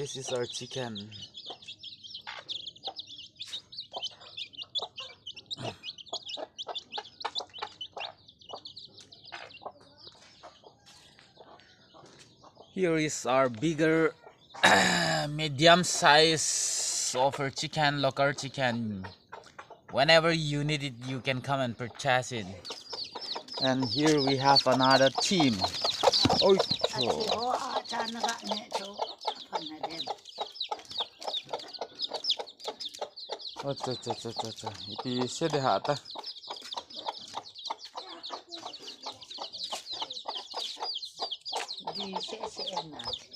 This is our chicken. Here is our bigger medium size of our chicken, local chicken. Whenever you need it, you can come and purchase it. And here we have another team. Oh, itu sedehat. Di enak.